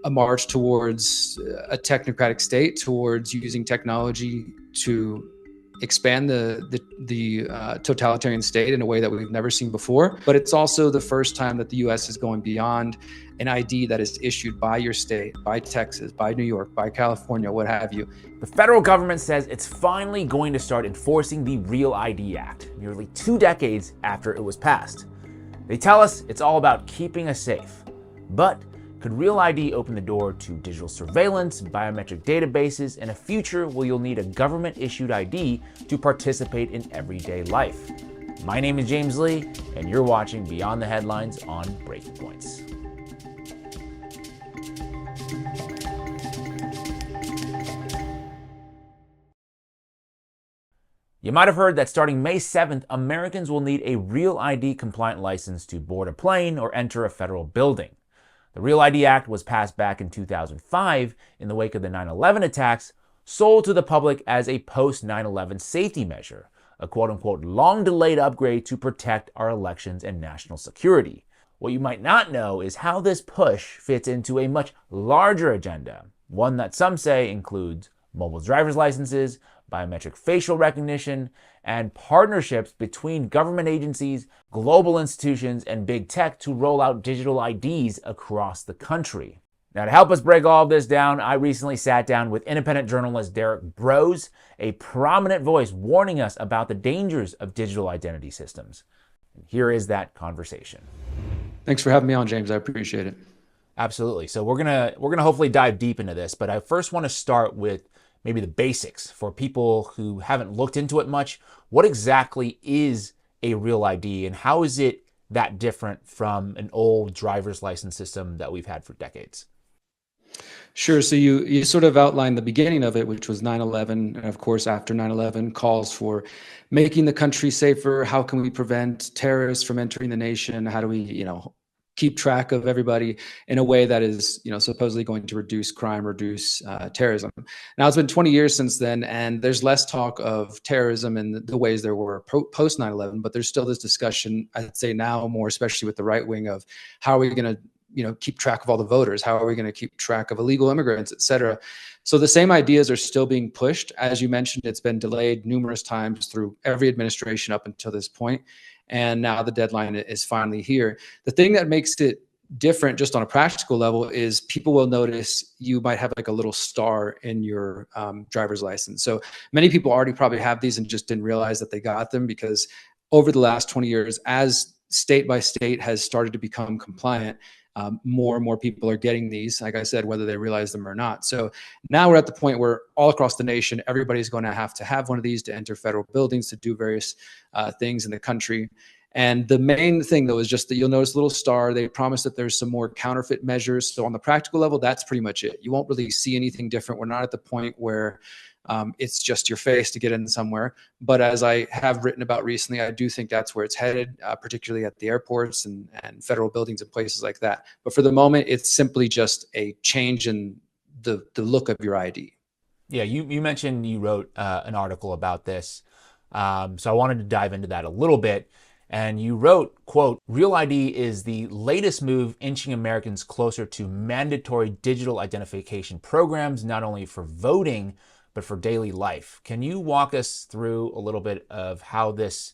a march towards a technocratic state, towards using technology to expand the totalitarian state in a way that we've never seen before. But it's also the first time that the U.S. is going beyond an ID that is issued by your state, by Texas, by New York, by California, what have you. The federal government says it's finally going to start enforcing the Real ID Act, nearly 2 decades after it was passed. They tell us it's all about keeping us safe. But could Real ID open the door to digital surveillance, biometric databases, and a future where you'll need a government-issued ID to participate in everyday life? My name is James Lee, and you're watching Beyond the Headlines on Breaking Points. You might have heard that starting May 7th, Americans will need a Real ID compliant license to board a plane or enter a federal building. The Real ID Act was passed back in 2005 in the wake of the 9/11 attacks, sold to the public as a post-9/11 safety measure, a quote-unquote long-delayed upgrade to protect our elections and national security. What you might not know is how this push fits into a much larger agenda, one that some say includes mobile driver's licenses, biometric facial recognition, and partnerships between government agencies, global institutions, and big tech to roll out digital IDs across the country. Now, to help us break all of this down, I recently sat down with independent journalist Derrick Broze, a prominent voice warning us about the dangers of digital identity systems. And here is that conversation. Thanks for having me on, James. I appreciate it. Absolutely. So we're gonna hopefully dive deep into this, but I first want to start with maybe the basics for people who haven't looked into it much. What exactly is a Real ID, and how is it that different from an old driver's license system that we've had for decades? Sure. So you sort of outlined the beginning of it, which was 9/11. And of course, after 9/11, calls for making the country safer. How can we prevent terrorists from entering the nation? How do we, keep track of everybody in a way that is, supposedly going to reduce crime, reduce terrorism. Now, it's been 20 years since then, and there's less talk of terrorism in the ways there were post 9/11, but there's still this discussion, I'd say now more, especially with the right wing, of how are we going to keep track of all the voters? How are we going to keep track of illegal immigrants, et cetera? So the same ideas are still being pushed. As you mentioned, it's been delayed numerous times through every administration up until this point. And now the deadline is finally here. The thing that makes it different just on a practical level is people will notice you might have like a little star in your driver's license. So many people already probably have these and just didn't realize that they got them, because over the last 20 years, as state by state has started to become compliant, more and more people are getting these, like I said, whether they realize them or not. So now we're at the point where all across the nation, everybody's going to have one of these to enter federal buildings, to do various things in the country. And the main thing, though, is just that you'll notice a little star. They promise that there's some more counterfeit measures. So on the practical level, that's pretty much it. You won't really see anything different. We're not at the point where it's just your face to get in somewhere. But as I have written about recently, I do think that's where it's headed, particularly at the airports and federal buildings and places like that. But for the moment, it's simply just a change in the look of your ID. Yeah, you mentioned you wrote an article about this. So I wanted to dive into that a little bit. And you wrote, quote, "Real ID is the latest move inching Americans closer to mandatory digital identification programs, not only for voting, but for daily life." Can you walk us through a little bit of how this,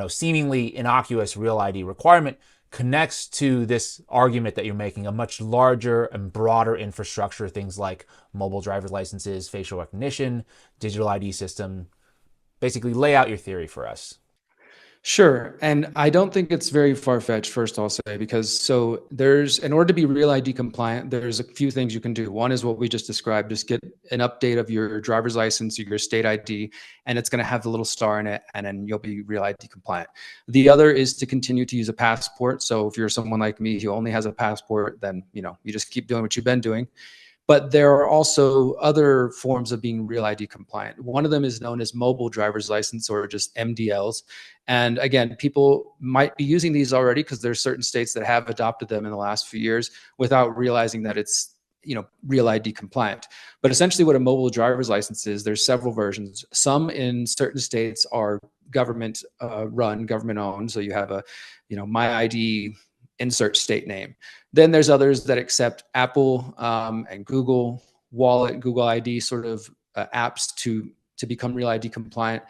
seemingly innocuous Real ID requirement connects to this argument that you're making, a much larger and broader infrastructure, things like mobile driver's licenses, facial recognition, digital ID system? Basically, lay out your theory for us. Sure. And I don't think it's very far-fetched, first I'll say, because in order to be Real ID compliant, there's a few things you can do. One is what we just described, just get an update of your driver's license or your state ID, and it's going to have the little star in it, and then you'll be Real ID compliant. The other is to continue to use a passport. So if you're someone like me who only has a passport, then, you just keep doing what you've been doing. But there are also other forms of being Real ID compliant. One of them is known as mobile driver's license, or just MDLs. And again, people might be using these already because there's certain states that have adopted them in the last few years without realizing that it's Real ID compliant. But essentially what a mobile driver's license is, there's several versions. Some in certain states are government run, government owned. So you have a, My ID insert state name. Then there's others that accept Apple and Google Wallet, Google ID sort of apps to become Real ID compliant.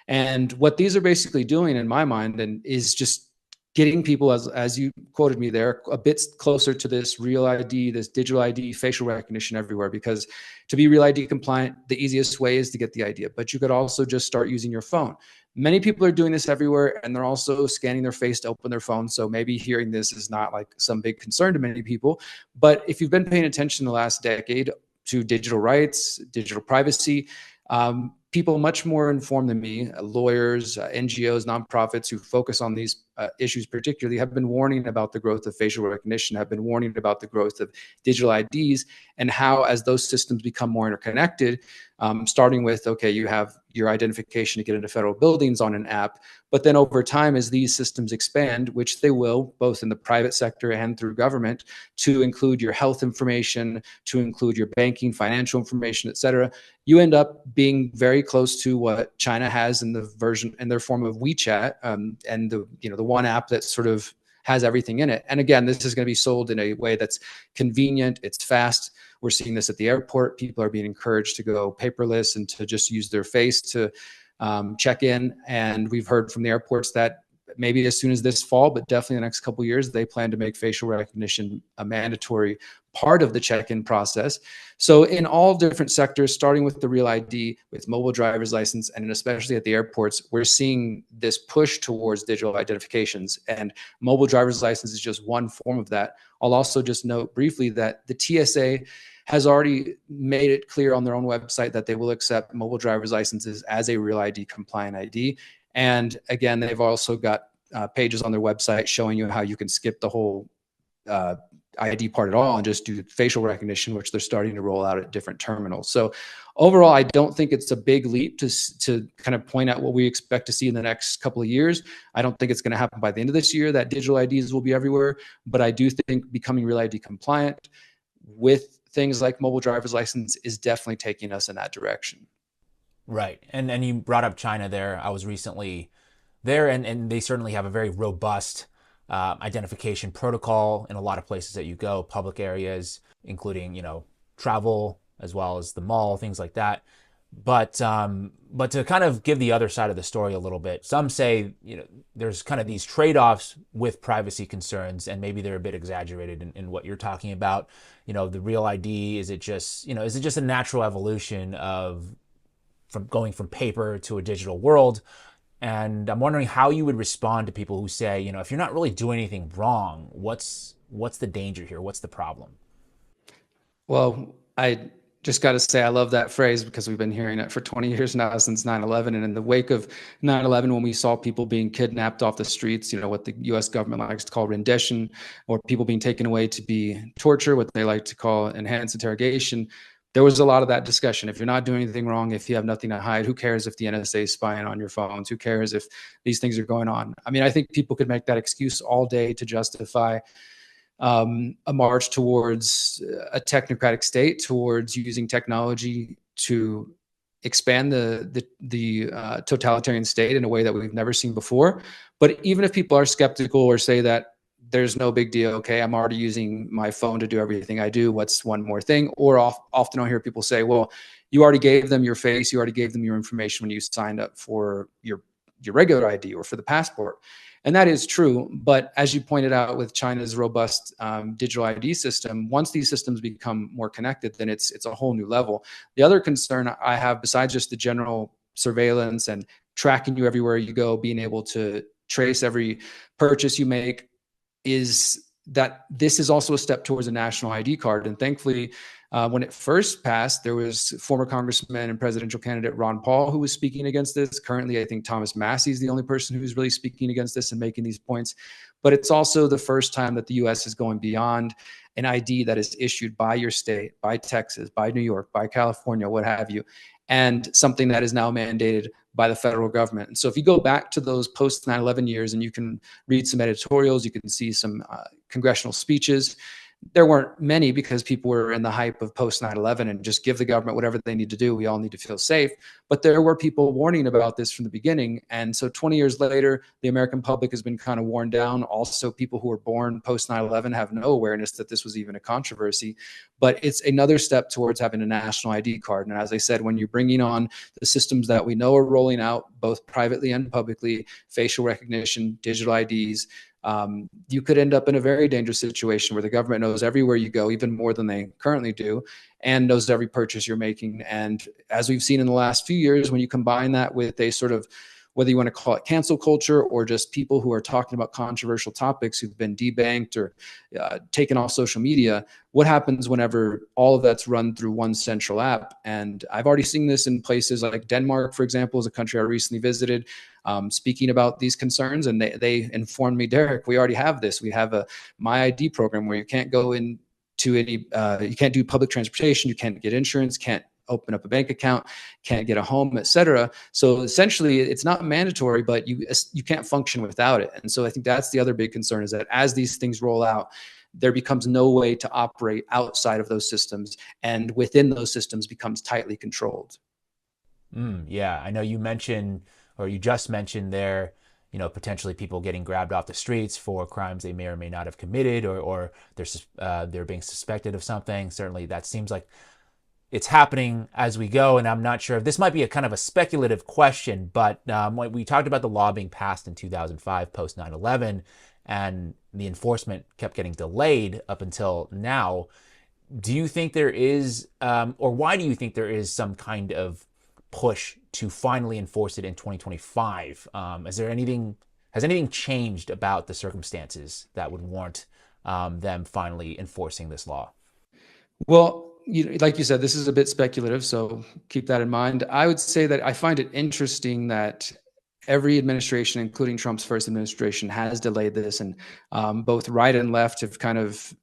And what these are basically doing, in my mind, and is just getting people, as you quoted me there, a bit closer to this Real ID, this digital ID, facial recognition everywhere. Because to be Real ID compliant, the easiest way is to get the idea, but you could also just start using your phone. Many people are doing this everywhere, and they're also scanning their face to open their phone. So maybe hearing this is not like some big concern to many people. But if you've been paying attention the last decade to digital rights, digital privacy, people much more informed than me, lawyers, NGOs, nonprofits who focus on these issues particularly, have been warning about the growth of facial recognition, have been warning about the growth of digital IDs, and how as those systems become more interconnected, starting with, okay, you have your identification to get into federal buildings on an app, but then over time, as these systems expand, which they will, both in the private sector and through government, to include your health information, to include your banking, financial information, et cetera, you end up being very close to what China has in the version, in their form of WeChat, and the one app that sort of has everything in it. And again, this is going to be sold in a way that's convenient, it's fast. We're seeing this at the airport. People are being encouraged to go paperless and to just use their face to check in. And we've heard from the airports that maybe as soon as this fall, but definitely the next couple of years, they plan to make facial recognition a mandatory part of the check-in process. So in all different sectors, starting with the Real ID, with mobile driver's license, and especially at the airports, we're seeing this push towards digital identifications. And mobile driver's license is just one form of that. I'll also just note briefly that the TSA has already made it clear on their own website that they will accept mobile driver's licenses as a Real ID compliant ID. And again, they've also got pages on their website showing you how you can skip the whole ID part at all and just do facial recognition, which they're starting to roll out at different terminals. So overall, I don't think it's a big leap to kind of point out what we expect to see in the next couple of years. I don't think it's going to happen by the end of this year that digital IDs will be everywhere, but I do think becoming Real ID compliant with things like mobile driver's license is definitely taking us in that direction. Right. And you brought up China there. I was recently there, and they certainly have a very robust identification protocol in a lot of places that you go, public areas, including, travel as well as the mall, things like that. But to kind of give the other side of the story a little bit, some say, there's kind of these trade-offs with privacy concerns, and maybe they're a bit exaggerated in what you're talking about. The Real ID, is it just a natural evolution from going from paper to a digital world? And I'm wondering how you would respond to people who say, if you're not really doing anything wrong, what's the danger here? What's the problem? Well, I just got to say, I love that phrase because we've been hearing it for 20 years now, since 9/11. And in the wake of 9/11, when we saw people being kidnapped off the streets, what the US government likes to call rendition, or people being taken away to be torture, what they like to call enhanced interrogation, there was a lot of that discussion. If you're not doing anything wrong, if you have nothing to hide, who cares if the NSA is spying on your phones? Who cares if these things are going on? I mean, I think people could make that excuse all day to justify a march towards a technocratic state, towards using technology to expand the totalitarian state in a way that we've never seen before. But even if people are skeptical or say that there's no big deal, okay, I'm already using my phone to do everything I do, what's one more thing? Or often I'll hear people say, well, you already gave them your face, you already gave them your information when you signed up for your regular ID or for the passport. And that is true. But as you pointed out with China's robust digital ID system, once these systems become more connected, then it's a whole new level. The other concern I have, besides just the general surveillance and tracking you everywhere you go, being able to trace every purchase you make, is that this is also a step towards a national ID card. And thankfully, when it first passed, there was former Congressman and presidential candidate Ron Paul who was speaking against this. Currently, I think Thomas Massie is the only person who's really speaking against this and making these points. But it's also the first time that the U.S. is going beyond an ID that is issued by your state, by Texas, by New York, by California, what have you, and something that is now mandated by the federal government. And so if you go back to those post 9/11 years, and you can read some editorials, you can see some congressional speeches, There weren't many because people were in the hype of post 9/11 and just give the government whatever they need to do. We all need to feel safe. But there were people warning about this from the beginning. And so 20 years later, the American public has been kind of worn down. Also, people who were born post 9/11 have no awareness that this was even a controversy. But it's another step towards having a national ID card. And as I said, when you're bringing on the systems that we know are rolling out, both privately and publicly, facial recognition, digital IDs, you could end up in a very dangerous situation where the government knows everywhere you go, even more than they currently do, and knows every purchase you're making. And as we've seen in the last few years, when you combine that with a sort of, whether you want to call it cancel culture or just people who are talking about controversial topics who've been debanked or taken off social media, what happens whenever all of that's run through one central app? And I've already seen this in places like Denmark, for example, is a country I recently visited, speaking about these concerns. And they informed me, Derrick, we already have this. We have a My ID program where you can't go in to any, you can't do public transportation, you can't get insurance, can't open up a bank account, can't get a home, etc. So essentially, it's not mandatory, but you can't function without it. And so I think that's the other big concern, is that as these things roll out, there becomes no way to operate outside of those systems, and within those systems becomes tightly controlled. Yeah, I know you mentioned, or you just mentioned there, potentially people getting grabbed off the streets for crimes they may or may not have committed, or they're being suspected of something. Certainly, that seems like it's happening as we go, and I'm not sure if this might be a kind of a speculative question, but when we talked about the law being passed in 2005 post 9/11, and the enforcement kept getting delayed up until now, do you think there is, or why do you think there is some kind of push to finally enforce it in 2025? Has anything changed about the circumstances that would warrant them finally enforcing this law? Well, like you said, this is a bit speculative, so keep that in mind. I would say that I find it interesting that every administration, including Trump's first administration, has delayed this, and both right and left have kind of,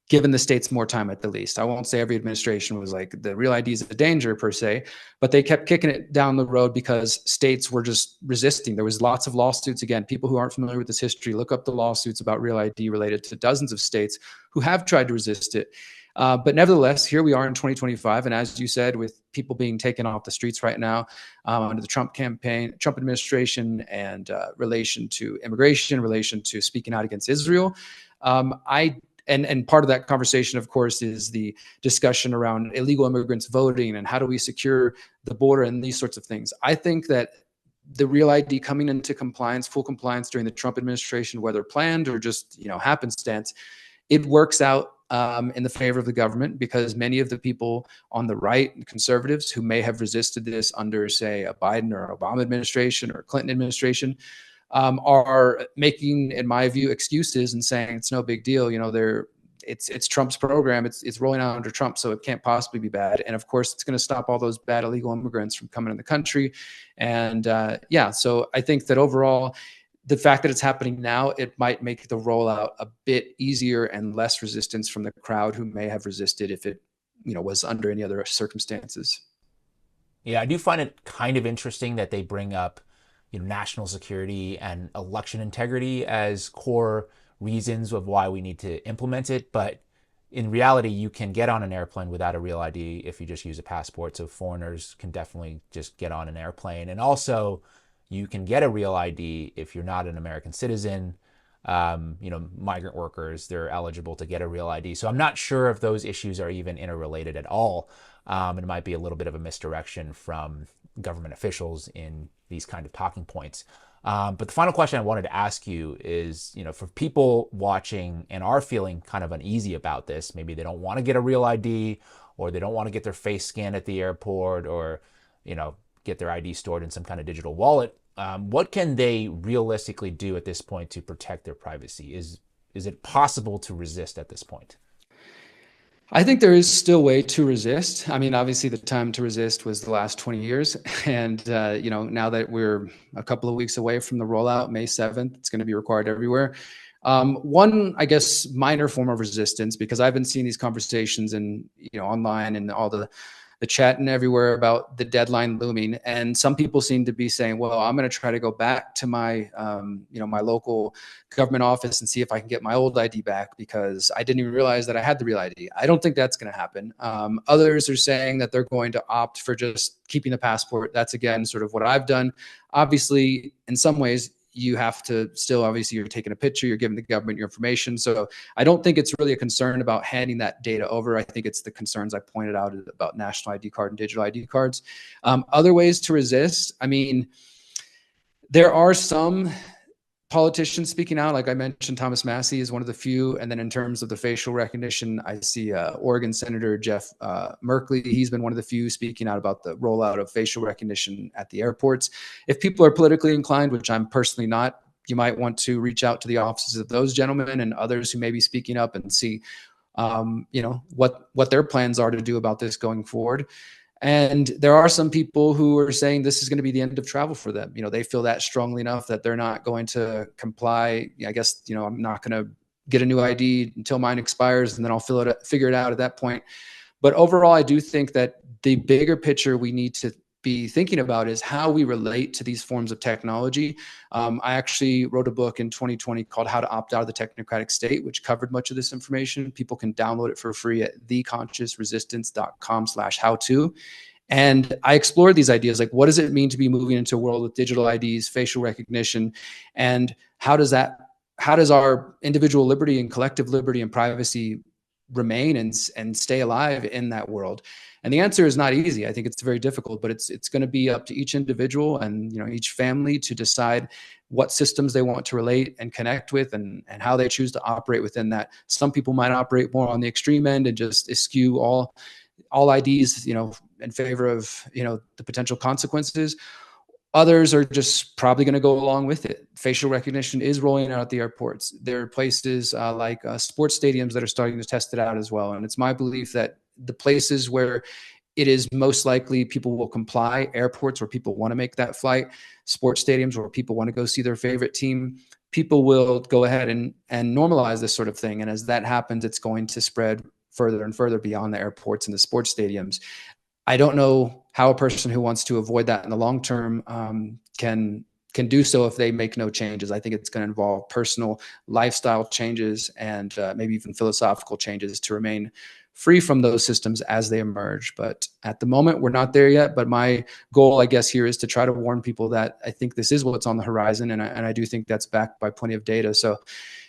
given the states more time at the least. I won't say every administration was like, the Real ID is a danger per se, but they kept kicking it down the road because states were just resisting. There was lots of lawsuits. Again, people who aren't familiar with this history, look up the lawsuits about Real ID related to dozens of states who have tried to resist it. But nevertheless, here we are in 2025. And as you said, with people being taken off the streets right now under the Trump campaign, Trump administration, and relation to immigration, relation to speaking out against Israel, and part of that conversation, of course, is the discussion around illegal immigrants voting and how do we secure the border and these sorts of things. I think that the Real ID coming into compliance, full compliance during the Trump administration, whether planned or just happenstance, it works out in the favor of the government, because many of the people on the right, conservatives, who may have resisted this under, say, a Biden or Obama administration or Clinton administration, are making, in my view, excuses and saying it's no big deal. It's Trump's program. It's rolling out under Trump, so it can't possibly be bad. And of course, it's going to stop all those bad illegal immigrants from coming in the country. And so I think that overall, the fact that it's happening now, it might make the rollout a bit easier and less resistance from the crowd who may have resisted if it, was under any other circumstances. Yeah, I do find it kind of interesting that they bring up, national security and election integrity as core reasons of why we need to implement it. But in reality, you can get on an airplane without a Real ID if you just use a passport. So foreigners can definitely just get on an airplane. And also, you can get a Real ID if you're not an American citizen. Migrant workers, they're eligible to get a Real ID. So I'm not sure if those issues are even interrelated at all. It might be a little bit of a misdirection from government officials in these kind of talking points. But the final question I wanted to ask you is, for people watching and are feeling kind of uneasy about this, maybe they don't want to get a Real ID, or they don't want to get their face scanned at the airport, or, get their ID stored in some kind of digital wallet. What can they realistically do at this point to protect their privacy? Is it possible to resist at this point? I think there is still way to resist. I mean, obviously the time to resist was the last 20 years. And, now that we're a couple of weeks away from the rollout, May 7th, it's going to be required everywhere. One, I guess, minor form of resistance, because I've been seeing these conversations and, online and all the the chat and everywhere about the deadline looming. And some people seem to be saying, well, I'm going to try to go back to my, my local government office and see if I can get my old ID back because I didn't even realize that I had the real ID. I don't think that's going to happen. Others are saying that they're going to opt for just keeping the passport. That's, again, sort of what I've done. Obviously, in some ways, you have to still, obviously, you're taking a picture, you're giving the government your information. So I don't think it's really a concern about handing that data over. I think it's the concerns I pointed out about national ID card and digital ID cards. Other ways to resist, I mean, there are some politicians speaking out. Like I mentioned, Thomas Massie is one of the few. And then in terms of the facial recognition, I see Oregon Senator Jeff Merkley. He's been one of the few speaking out about the rollout of facial recognition at the airports. If people are politically inclined, which I'm personally not, you might want to reach out to the offices of those gentlemen and others who may be speaking up and see, what their plans are to do about this going forward. And there are some people who are saying this is going to be the end of travel for them. They feel that strongly enough that they're not going to comply. I guess, I'm not going to get a new ID until mine expires and then I'll figure it out at that point. But overall, I do think that the bigger picture we need to be thinking about is how we relate to these forms of technology. I actually wrote a book in 2020 called How to Opt Out of the Technocratic State, which covered much of this information. People can download it for free at theconsciousresistance.com/how-to. And I explored these ideas, like what does it mean to be moving into a world with digital IDs, facial recognition, and how does our individual liberty and collective liberty and privacy remain and stay alive in that world? And the answer is not easy. I think it's very difficult, but it's going to be up to each individual and each family to decide what systems they want to relate and connect with and how they choose to operate within that. Some people might operate more on the extreme end and just eschew all IDs, in favor of, the potential consequences. Others are just probably going to go along with it. Facial recognition is rolling out at the airports. There are places like sports stadiums that are starting to test it out as well. And it's my belief that the places where it is most likely people will comply, airports where people want to make that flight, sports stadiums where people want to go see their favorite team, people will go ahead and normalize this sort of thing. And as that happens, it's going to spread further and further beyond the airports and the sports stadiums. I don't know how a person who wants to avoid that in the long term can do so if they make no changes. I think it's going to involve personal lifestyle changes and maybe even philosophical changes to remain free from those systems as they emerge. But at the moment, we're not there yet. But my goal, I guess, here is to try to warn people that I think this is what's on the horizon. And I do think that's backed by plenty of data. So,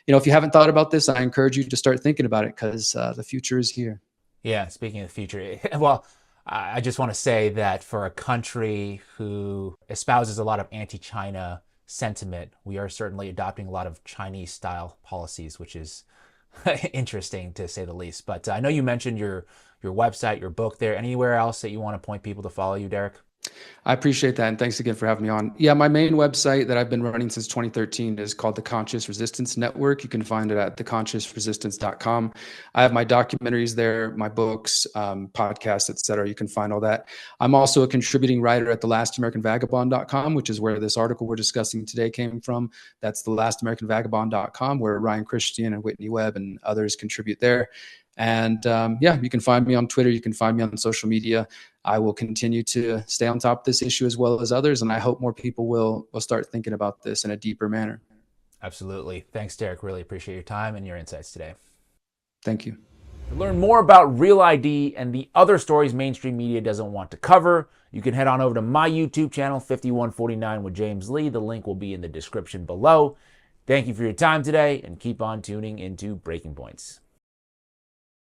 if you haven't thought about this, I encourage you to start thinking about it because the future is here. Yeah, speaking of the future, well, I just want to say that for a country who espouses a lot of anti-China sentiment, we are certainly adopting a lot of Chinese-style policies, which is interesting to say the least. But I know you mentioned your website, your book there. Anywhere else that you want to point people to follow you, Derrick? I appreciate that. And thanks again for having me on. Yeah, my main website that I've been running since 2013 is called the Conscious Resistance Network. You can find it at theconsciousresistance.com. I have my documentaries there, my books, podcasts, etc. You can find all that. I'm also a contributing writer at thelastamericanvagabond.com, which is where this article we're discussing today came from. That's thelastamericanvagabond.com, where Ryan Christian and Whitney Webb and others contribute there. And you can find me on Twitter. You can find me on social media. I will continue to stay on top of this issue as well as others. And I hope more people will start thinking about this in a deeper manner. Absolutely. Thanks, Derrick. Really appreciate your time and your insights today. Thank you. To learn more about Real ID and the other stories mainstream media doesn't want to cover, you can head on over to my YouTube channel, 5149 with James Lee. The link will be in the description below. Thank you for your time today and keep on tuning into Breaking Points.